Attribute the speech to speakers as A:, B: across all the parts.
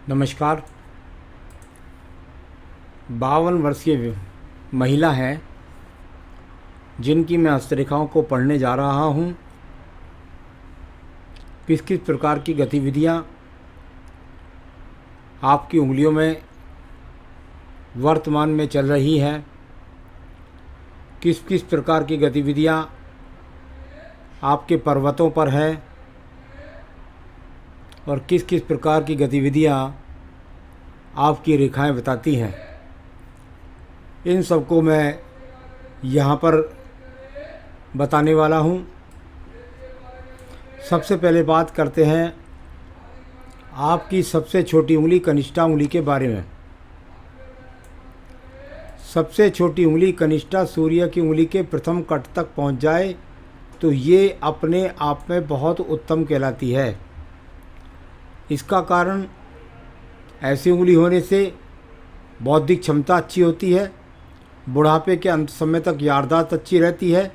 A: नमस्कार। 52 वर्षीय महिला हैं जिनकी मैं हस्तरेखाओं को पढ़ने जा रहा हूँ। किस किस प्रकार की गतिविधियाँ आपकी उंगलियों में वर्तमान में चल रही हैं, किस किस प्रकार की गतिविधियाँ आपके पर्वतों पर है और किस किस प्रकार की गतिविधियाँ आपकी रेखाएं बताती हैं, इन सबको मैं यहाँ पर बताने वाला हूँ। सबसे पहले बात करते हैं आपकी सबसे छोटी उंगली कनिष्ठा उंगली के बारे में। सबसे छोटी उंगली कनिष्ठा सूर्य की उंगली के प्रथम कट तक पहुँच जाए तो ये अपने आप में बहुत उत्तम कहलाती है। इसका कारण ऐसी उंगली होने से बौद्धिक क्षमता अच्छी होती है, बुढ़ापे के अंत समय तक याददाश्त अच्छी रहती है,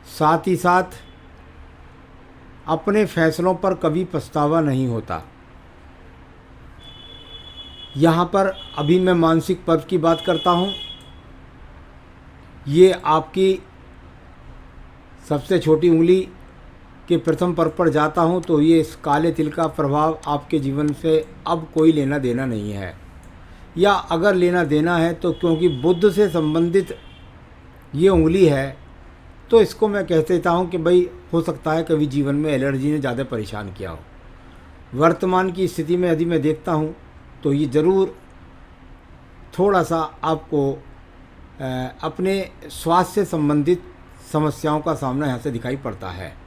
A: साथ ही साथ अपने फैसलों पर कभी पछतावा नहीं होता। यहाँ पर अभी मैं मानसिक पर्व की बात करता हूँ। ये आपकी सबसे छोटी उंगली के प्रथम पर्व पर जाता हूँ तो ये इस काले तिल का प्रभाव आपके जीवन से अब कोई लेना देना नहीं है, या अगर लेना देना है तो क्योंकि बुद्ध से संबंधित ये उंगली है तो इसको मैं कह देता हूँ कि भाई हो सकता है कभी जीवन में एलर्जी ने ज़्यादा परेशान किया हो। वर्तमान की स्थिति में यदि मैं देखता हूँ तो ये ज़रूर थोड़ा सा आपको अपने स्वास्थ्य से संबंधित समस्याओं का सामना यहाँ से दिखाई पड़ता है।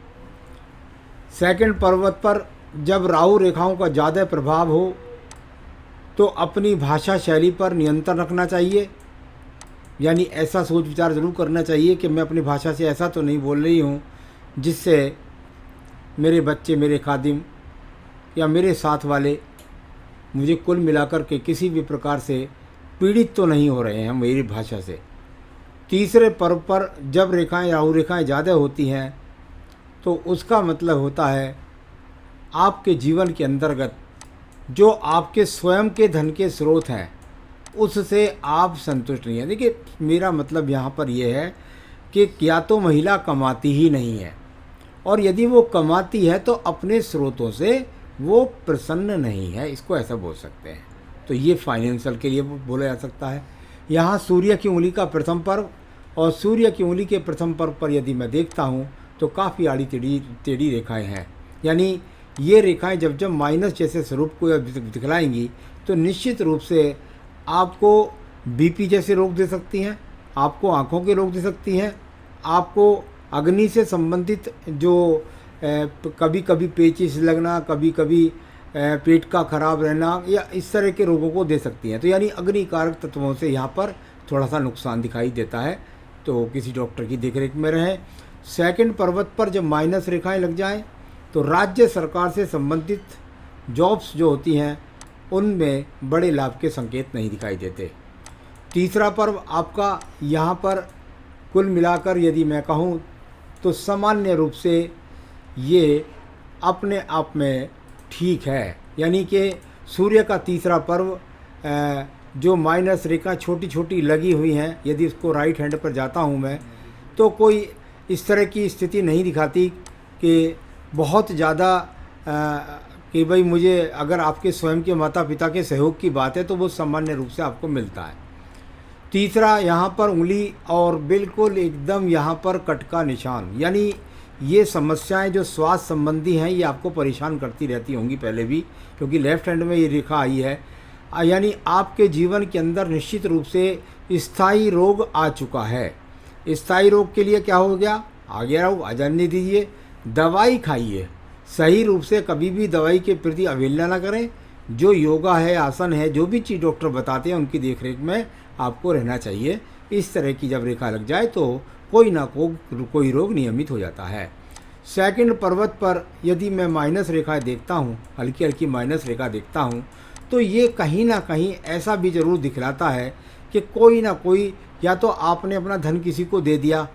A: सेकंड पर्वत पर जब राहु रेखाओं का ज़्यादा प्रभाव हो तो अपनी भाषा शैली पर नियंत्रण रखना चाहिए, यानी ऐसा सोच विचार ज़रूर करना चाहिए कि मैं अपनी भाषा से ऐसा तो नहीं बोल रही हूँ जिससे मेरे बच्चे, मेरे खादिम या मेरे साथ वाले मुझे कुल मिलाकर के किसी भी प्रकार से पीड़ित तो नहीं हो रहे हैं मेरी भाषा से। तीसरे पर्व पर जब रेखाएं राहु रेखाएं ज़्यादा होती हैं तो उसका मतलब होता है आपके जीवन के अंतर्गत जो आपके स्वयं के धन के स्रोत हैं उससे आप संतुष्ट नहीं हैं। देखिए, मेरा मतलब यहाँ पर यह है कि या तो महिला कमाती ही नहीं है, और यदि वो कमाती है तो अपने स्रोतों से वो प्रसन्न नहीं है, इसको ऐसा बोल सकते हैं। तो ये फाइनेंशियल के लिए बोला जा सकता है। यहाँ सूर्य की उंगली का प्रथम पर्व और सूर्य की उंगली के प्रथम पर्व पर यदि मैं देखता हूँ तो काफ़ी आड़ी टेढ़ी रेखाएं हैं, यानी ये रेखाएं जब जब माइनस जैसे स्वरूप को दिखलाएंगी तो निश्चित रूप से आपको बीपी जैसे रोग दे सकती हैं, आपको आँखों के रोग दे सकती हैं, आपको अग्नि से संबंधित जो कभी कभी पेचिश लगना, कभी कभी पेट का खराब रहना या इस तरह के रोगों को दे सकती हैं। तो यानी अग्निकारक तत्वों से यहाँ पर थोड़ा सा नुकसान दिखाई देता है, तो किसी डॉक्टर की देखरेख में रहें। सेकंड पर्वत पर जब माइनस रेखाएं लग जाएं तो राज्य सरकार से संबंधित जॉब्स जो होती हैं उनमें बड़े लाभ के संकेत नहीं दिखाई देते। तीसरा पर्व आपका यहाँ पर कुल मिलाकर यदि मैं कहूँ तो सामान्य रूप से ये अपने आप में ठीक है, यानी कि सूर्य का तीसरा पर्व जो माइनस रेखा छोटी छोटी लगी हुई हैं, यदि उसको राइट हैंड पर जाता हूँ मैं तो कोई इस तरह की स्थिति नहीं दिखाती कि बहुत ज़्यादा कि भाई मुझे, अगर आपके स्वयं के माता पिता के सहयोग की बात है तो वो सामान्य रूप से आपको मिलता है। तीसरा यहाँ पर उंगली और बिल्कुल एकदम यहाँ पर कट का निशान, यानी ये समस्याएं जो स्वास्थ्य संबंधी हैं ये आपको परेशान करती रहती होंगी पहले भी, क्योंकि लेफ्ट हैंड में ये रेखा आई है, यानी आपके जीवन के अंदर निश्चित रूप से स्थायी रोग आ चुका है। स्थायी रोग के लिए क्या हो गया, आ गया रोग, आ जाने दीजिए, दवाई खाइए, सही रूप से कभी भी दवाई के प्रति अवहेलना ना करें। जो योगा है, आसन है, जो भी चीज़ डॉक्टर बताते हैं उनकी देखरेख में आपको रहना चाहिए। इस तरह की जब रेखा लग जाए तो कोई ना कोई रोग नियमित हो जाता है। सेकंड पर्वत पर यदि मैं माइनस रेखा देखता हूँ, हल्की हल्की माइनस रेखा देखता हूँ, तो ये कहीं ना कहीं ऐसा भी ज़रूर दिखलाता है कि कोई ना कोई, या तो आपने अपना धन किसी को दे दिया,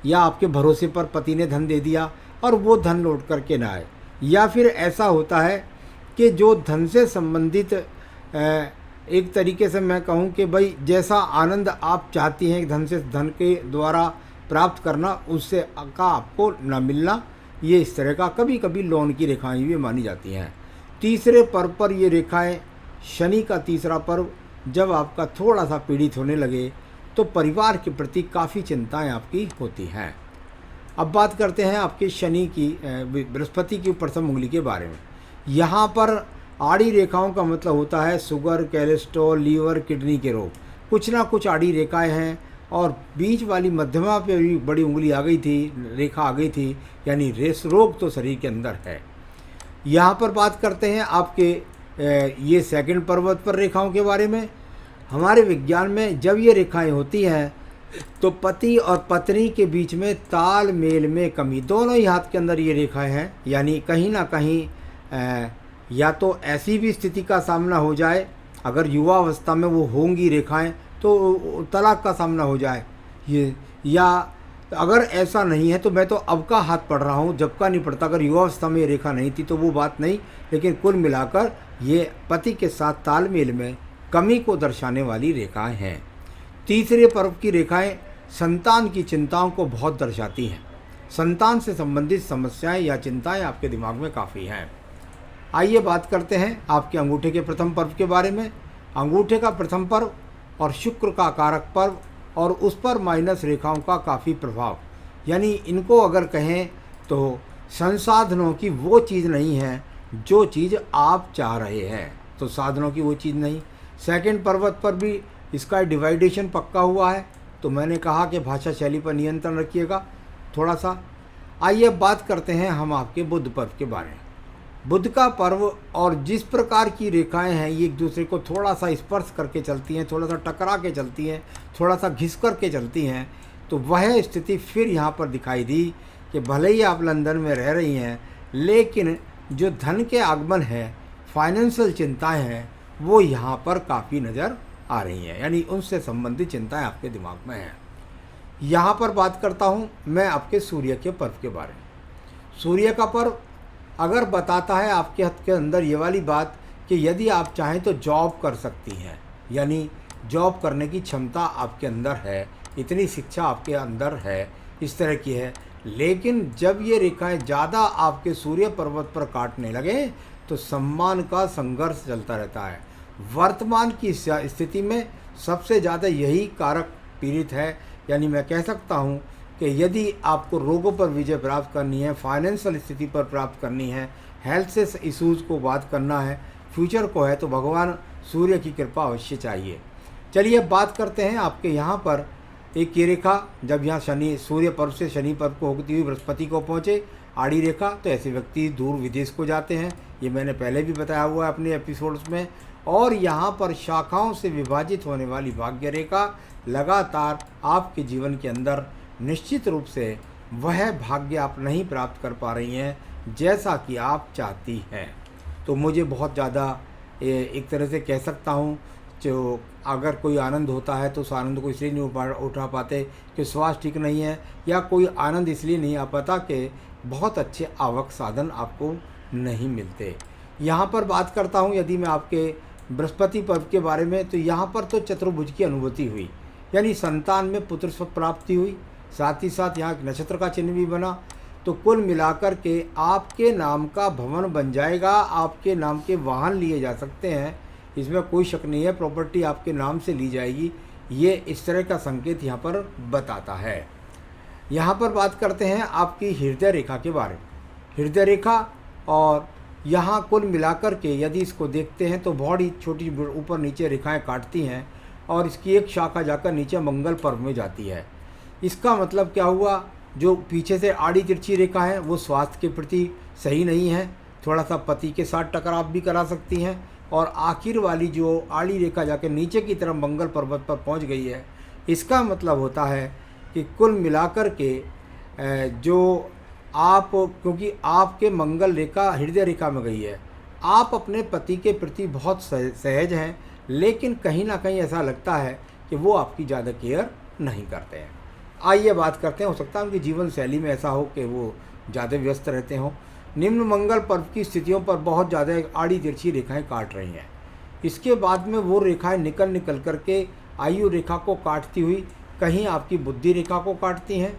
A: या आपके भरोसे पर पति ने धन दे दिया और वो धन लौट करके ना आए, या फिर ऐसा होता है कि जो धन से संबंधित एक तरीके से मैं कहूँ कि भाई जैसा आनंद आप चाहती हैं धन के द्वारा प्राप्त करना, उससे का आपको न मिलना, ये इस तरह का कभी कभी लोन की रेखाएं भी मानी जाती हैं। तीसरे पर्व पर ये रेखाएं, शनि का तीसरा पर्व, जब आपका थोड़ा सा पीड़ित होने लगे तो परिवार के प्रति काफ़ी चिंताएं आपकी होती हैं। अब बात करते हैं आपके शनि की बृहस्पति की प्रथम उंगली के बारे में। यहाँ पर आड़ी रेखाओं का मतलब होता है शुगर, कोलेस्ट्रॉल, लीवर, किडनी के रोग। कुछ ना कुछ आड़ी रेखाएं हैं और बीच वाली मध्यमा पे भी बड़ी उंगली आ गई थी, रेखा आ गई थी, यानी रेस रोग तो शरीर के अंदर है। यहाँ पर बात करते हैं आपके ये सेकंड पर्वत पर रेखाओं के बारे में। हमारे विज्ञान में जब ये रेखाएं होती हैं तो पति और पत्नी के बीच में तालमेल में कमी, दोनों ही हाथ के अंदर ये रेखाएं हैं, यानी कहीं ना कहीं या तो ऐसी भी स्थिति का सामना हो जाए, अगर युवा अवस्था में वो होंगी रेखाएं तो तलाक का सामना हो जाए ये, या अगर ऐसा नहीं है तो मैं तो अब का हाथ पढ़ रहा हूँ, जब का नहीं पढ़ता। अगर युवा अवस्था में ये रेखा नहीं थी तो वो बात नहीं, लेकिन कुल मिलाकर ये पति के साथ तालमेल में कमी को दर्शाने वाली रेखाएं हैं। तीसरे पर्व की रेखाएं संतान की चिंताओं को बहुत दर्शाती हैं। संतान से संबंधित समस्याएं या चिंताएं आपके दिमाग में काफ़ी हैं। आइए बात करते हैं आपके अंगूठे के प्रथम पर्व के बारे में। अंगूठे का प्रथम पर्व और शुक्र का कारक पर्व और उस पर माइनस रेखाओं का काफ़ी प्रभाव, यानी इनको अगर कहें तो संसाधनों की वो चीज़ नहीं है जो चीज़ आप चाह रहे हैं, तो साधनों की वो चीज़ नहीं। सेकंड पर्वत पर भी इसका डिवाइडेशन पक्का हुआ है, तो मैंने कहा कि भाषा शैली पर नियंत्रण रखिएगा थोड़ा सा। आइए अब बात करते हैं हम आपके बुध पर्व के बारे में। बुध का पर्व और जिस प्रकार की रेखाएं हैं ये एक दूसरे को थोड़ा सा स्पर्श करके चलती हैं, थोड़ा सा टकरा के चलती हैं, थोड़ा सा घिस कर के चलती हैं, तो वह स्थिति फिर यहाँ पर दिखाई दी कि भले ही आप लंदन में रह रही हैं, लेकिन जो धन के आगमन है, फाइनेंशियल चिंताएं हैं, वो यहाँ पर काफ़ी नज़र आ रही हैं, यानी उनसे संबंधित चिंताएं आपके दिमाग में हैं। यहाँ पर बात करता हूँ मैं आपके सूर्य के पर्व के बारे में। सूर्य का पर्व अगर बताता है आपके हाथ के अंदर ये वाली बात कि यदि आप चाहें तो जॉब कर सकती हैं, यानी जॉब करने की क्षमता आपके अंदर है, इतनी शिक्षा आपके अंदर है, इस तरह की है। लेकिन जब ये रेखाएं ज़्यादा आपके सूर्य पर्वत पर काटने लगे तो सम्मान का संघर्ष चलता रहता है। वर्तमान की स्थिति में सबसे ज़्यादा यही कारक पीड़ित है, यानी मैं कह सकता हूँ कि यदि आपको रोगों पर विजय प्राप्त करनी है, फाइनेंशियल स्थिति पर प्राप्त करनी है, हेल्थ से इश्यूज़ को बात करना है, फ्यूचर को है, तो भगवान सूर्य की कृपा अवश्य चाहिए। चलिए अब बात करते हैं आपके यहाँ पर एक ये रेखा, जब यहाँ शनि सूर्य पर्व से शनि पर्व को होती हुई बृहस्पति को पहुँचे आड़ी रेखा, तो ऐसे व्यक्ति दूर विदेश को जाते हैं, ये मैंने पहले भी बताया हुआ है अपने एपिसोड्स में। और यहाँ पर शाखाओं से विभाजित होने वाली भाग्य रेखा लगातार आपके जीवन के अंदर निश्चित रूप से वह भाग्य आप नहीं प्राप्त कर पा रही हैं जैसा कि आप चाहती हैं। तो मुझे बहुत ज़्यादा एक तरह से कह सकता हूँ, जो अगर कोई आनंद होता है तो उस आनंद को इसलिए नहीं उठा पाते कि स्वास्थ्य ठीक नहीं है, या कोई आनंद इसलिए नहीं आ पाता कि बहुत अच्छे आवक साधन आपको नहीं मिलते। यहाँ पर बात करता हूँ यदि मैं आपके बृहस्पति पर्व के बारे में, तो यहाँ पर तो चतुर्भुज की अनुभूति हुई, यानी संतान में पुत्र प्राप्ति हुई, साथ ही साथ यहाँ नक्षत्र का चिन्ह भी बना। तो कुल मिलाकर के आपके नाम का भवन बन जाएगा, आपके नाम के वाहन लिए जा सकते हैं, इसमें कोई शक नहीं है, प्रॉपर्टी आपके नाम से ली जाएगी, ये इस तरह का संकेत यहाँ पर बताता है। यहाँ पर बात करते हैं आपकी हृदय रेखा के बारे में। हृदय रेखा और यहाँ कुल मिलाकर के यदि इसको देखते हैं तो बहुत ही छोटी ऊपर नीचे रेखाएं काटती हैं और इसकी एक शाखा जाकर नीचे मंगल पर्व में जाती है। इसका मतलब क्या हुआ, जो पीछे से आड़ी तिरछी रेखा है वो स्वास्थ्य के प्रति सही नहीं है, थोड़ा सा पति के साथ टकराव भी करा सकती हैं। और आखिर वाली जो आड़ी रेखा जाकर नीचे की तरफ मंगल पर्वत पर पहुंच गई है, इसका मतलब होता है कि कुल मिलाकर के जो आप, क्योंकि आपके मंगल रेखा हृदय रेखा में गई है, आप अपने पति के प्रति बहुत सहज हैं, लेकिन कहीं ना कहीं ऐसा लगता है कि वो आपकी ज़्यादा केयर नहीं करते हैं। आइए बात करते हैं, हो सकता है उनकी जीवन शैली में ऐसा हो कि वो ज़्यादा व्यस्त रहते हों। निम्न मंगल पर्व की स्थितियों पर बहुत ज़्यादा आड़ी तिरछी रेखाएं काट रही हैं, इसके बाद में वो रेखाएं निकल निकल करके आयु रेखा को काटती हुई कहीं आपकी बुद्धि रेखा को काटती हैं,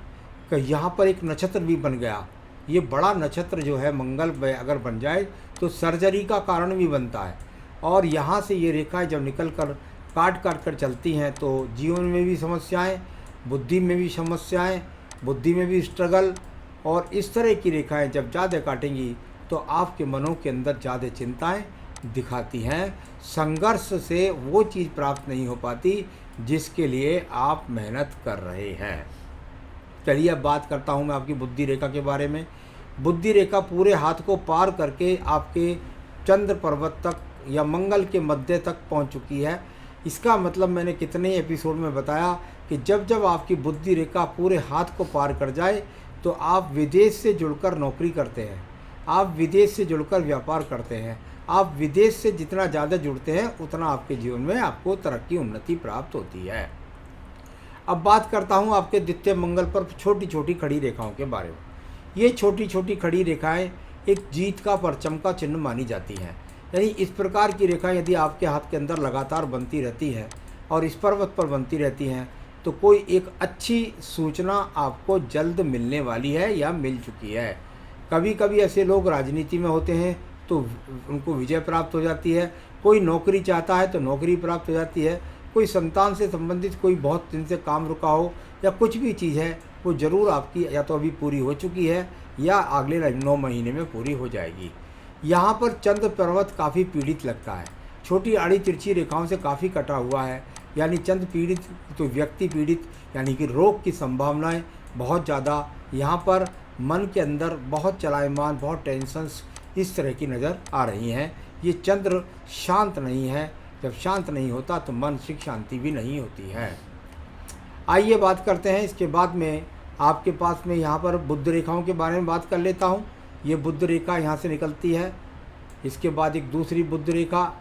A: कहीं यहाँ पर एक नक्षत्र भी बन गया। ये बड़ा नक्षत्र जो है मंगल में अगर बन जाए तो सर्जरी का कारण भी बनता है। और यहाँ से ये रेखाएं जब निकल कर काट काट कर चलती हैं तो जीवन में भी समस्याएं, बुद्धि में भी समस्याएं, बुद्धि में भी स्ट्रगल। और इस तरह की रेखाएं जब ज़्यादा काटेंगी तो आपके मनों के अंदर ज़्यादा चिंताएं दिखाती हैं। संघर्ष से वो चीज़ प्राप्त नहीं हो पाती जिसके लिए आप मेहनत कर रहे हैं। चलिए अब बात करता हूँ मैं आपकी बुद्धि रेखा के बारे में। बुद्धि रेखा पूरे हाथ को पार करके आपके चंद्र पर्वत तक या मंगल के मध्य तक पहुँच चुकी है। इसका मतलब मैंने कितने एपिसोड में बताया कि जब जब आपकी बुद्धि रेखा पूरे हाथ को पार कर जाए तो आप विदेश से जुड़कर नौकरी करते हैं, आप विदेश से जुड़कर व्यापार करते हैं। आप विदेश से जितना ज़्यादा जुड़ते हैं उतना आपके जीवन में आपको तरक्की उन्नति प्राप्त होती है। अब बात करता हूँ आपके द्वितीय मंगल पर छोटी छोटी खड़ी रेखाओं के बारे में। ये छोटी छोटी खड़ी रेखाएं एक जीत का परचम का चिन्ह मानी जाती हैं। यानी इस प्रकार की रेखाएं यदि आपके हाथ के अंदर लगातार बनती रहती है और इस पर्वत पर बनती रहती हैं तो कोई एक अच्छी सूचना आपको जल्द मिलने वाली है या मिल चुकी है। कभी कभी ऐसे लोग राजनीति में होते हैं तो उनको विजय प्राप्त हो जाती है, कोई नौकरी चाहता है तो नौकरी प्राप्त हो जाती है, कोई संतान से संबंधित कोई बहुत दिन से काम रुका हो या कुछ भी चीज़ है वो ज़रूर आपकी या तो अभी पूरी हो चुकी है या अगले 9 महीने में पूरी हो जाएगी। यहाँ पर चंद्र पर्वत काफ़ी पीड़ित लगता है, छोटी आड़ी तिरछी रेखाओं से काफ़ी कटा हुआ है। यानी चंद्र पीड़ित तो व्यक्ति पीड़ित, यानी कि रोग की संभावनाएं बहुत ज़्यादा। यहाँ पर मन के अंदर बहुत चलायमान, बहुत टेंशन्स इस तरह की नज़र आ रही हैं। ये चंद्र शांत नहीं है, जब शांत नहीं होता तो मानसिक शांति भी नहीं होती है। आइए बात करते हैं इसके बाद में आपके पास में यहाँ पर बुध रेखाओं के बारे में बात कर लेता हूँ। ये बुध रेखा यहाँ से निकलती है, इसके बाद एक दूसरी बुध रेखा,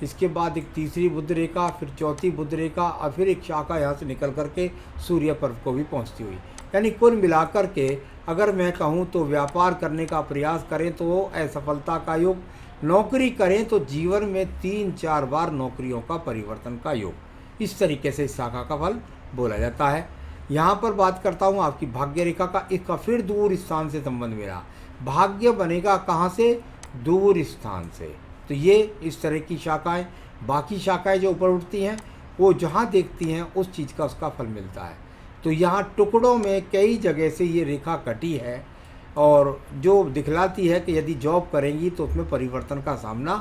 A: इसके बाद एक तीसरी बुध रेखा, फिर चौथी बुध रेखा और फिर एक शाखा यहाँ से निकल करके सूर्य पर्व को भी पहुँचती हुई। यानी कुल मिलाकर के अगर मैं कहूँ तो व्यापार करने का प्रयास करें तो वो असफलता का योग, नौकरी करें तो जीवन में 3-4 बार नौकरियों का परिवर्तन का योग, इस तरीके से इस शाखा का फल बोला जाता है। यहाँ पर बात करता हूँ आपकी भाग्य रेखा का। इसका फिर दूर स्थान से संबंध मेरा, भाग्य बनेगा कहाँ से? दूर स्थान से। तो ये इस तरह की शाखाएं, बाकी शाखाएं जो ऊपर उठती हैं वो जहाँ देखती हैं उस चीज़ का उसका फल मिलता है। तो यहाँ टुकड़ों में कई जगह से ये रेखा कटी है और जो दिखलाती है कि यदि जॉब करेंगी तो उसमें परिवर्तन का सामना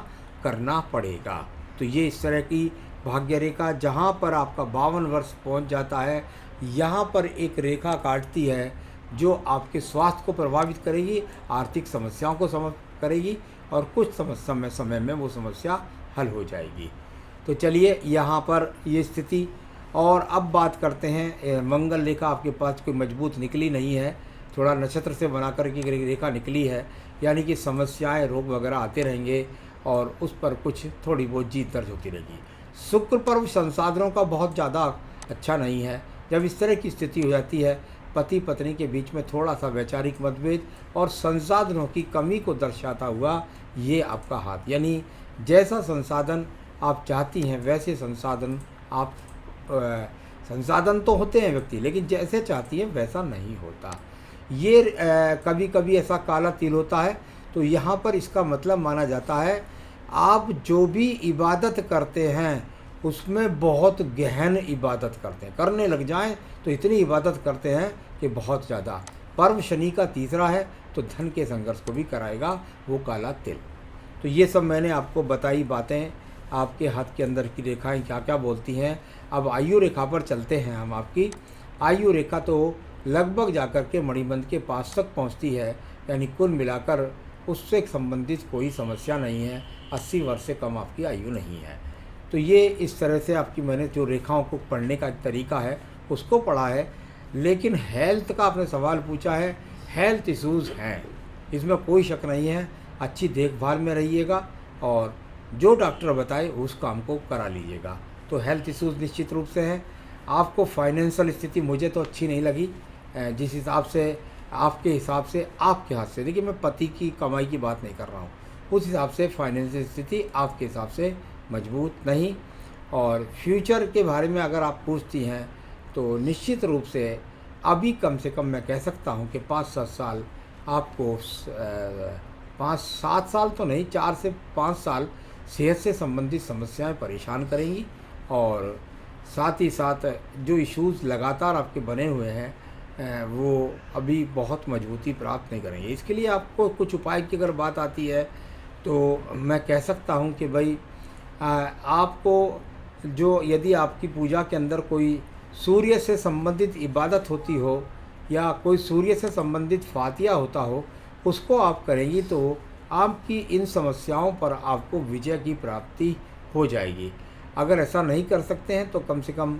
A: करना पड़ेगा। तो ये इस तरह की भाग्य रेखा जहाँ पर आपका 52 वर्ष पहुँच जाता है, यहाँ पर एक रेखा काटती है जो आपके स्वास्थ्य को प्रभावित करेगी, आर्थिक समस्याओं को करेगी और कुछ समय में वो समस्या हल हो जाएगी। तो चलिए यहाँ पर ये स्थिति। और अब बात करते हैं मंगल रेखा आपके पास कोई मजबूत निकली नहीं है, थोड़ा नक्षत्र से बना कर की रेखा निकली है, यानी कि समस्याएं रोग वगैरह आते रहेंगे और उस पर कुछ थोड़ी बहुत जीत दर्ज होती रहेगी। शुक्र पर्व संसाधनों का बहुत ज़्यादा अच्छा नहीं है। जब इस तरह की स्थिति हो जाती है पति पत्नी के बीच में थोड़ा सा वैचारिक मतभेद और संसाधनों की कमी को दर्शाता हुआ ये आपका हाथ, यानी जैसा संसाधन आप चाहती हैं वैसे संसाधन आप संसाधन तो होते हैं व्यक्ति, लेकिन जैसे चाहती है वैसा नहीं होता। ये कभी कभी ऐसा काला तिल होता है। तो यहाँ पर इसका मतलब माना जाता है आप जो भी इबादत करते हैं उसमें बहुत गहन इबादत करते हैं, करने लग जाएं तो इतनी इबादत करते हैं कि बहुत ज़्यादा। पर्व शनि का तीसरा है तो धन के संघर्ष को भी कराएगा वो काला तिल। तो ये सब मैंने आपको बताई बातें, आपके हाथ के अंदर की रेखाएं क्या क्या बोलती हैं। अब आयु रेखा पर चलते हैं हम। आपकी आयु रेखा तो लगभग जाकर के मणिबंध के पास तक पहुंचती है, यानी कुल मिलाकर उससे संबंधित कोई समस्या नहीं है। 80 वर्ष से कम आपकी आयु नहीं है। तो ये इस तरह से आपकी मैंने जो रेखाओं को पढ़ने का तरीका है उसको पढ़ा है। लेकिन हेल्थ का आपने सवाल पूछा है, हेल्थ इश्यूज़ हैं, इसमें कोई शक नहीं है। अच्छी देखभाल में रहिएगा और जो डॉक्टर बताए उस काम को करा लीजिएगा। तो हेल्थ इश्यूज़ निश्चित रूप से हैं। आपको फाइनेंशियल स्थिति मुझे तो अच्छी नहीं लगी, जिस हिसाब से आपके हिसाब से आपके हाथ से, देखिए मैं पति की कमाई की बात नहीं कर रहा हूँ, उस हिसाब से फाइनेंशियल स्थिति आपके हिसाब से मजबूत नहीं। और फ्यूचर के बारे में अगर आप पूछती हैं तो निश्चित रूप से अभी कम से कम मैं कह सकता हूँ कि 5-7 साल आपको 5-7 साल तो नहीं, 4 से 5 साल सेहत से संबंधित समस्याएं परेशान करेंगी। और साथ ही साथ जो इश्यूज़ लगातार आपके बने हुए हैं वो अभी बहुत मजबूती प्राप्त नहीं करेंगे। इसके लिए आपको कुछ उपाय की अगर बात आती है तो मैं कह सकता हूँ कि भाई आपको जो यदि आपकी पूजा के अंदर कोई सूर्य से संबंधित इबादत होती हो या कोई सूर्य से संबंधित फातिया होता हो, उसको आप करेंगी तो आपकी इन समस्याओं पर आपको विजय की प्राप्ति हो जाएगी। अगर ऐसा नहीं कर सकते हैं तो कम से कम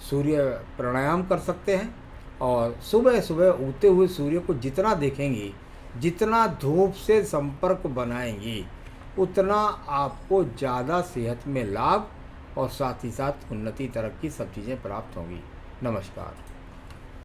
A: सूर्य प्राणायाम कर सकते हैं। और सुबह सुबह उगते हुए सूर्य को जितना देखेंगी, जितना धूप से संपर्क बनाएंगी, उतना आपको ज़्यादा सेहत में लाभ और साथ ही साथ उन्नति, तरक्की सब चीज़ें प्राप्त होंगी। नमस्कार।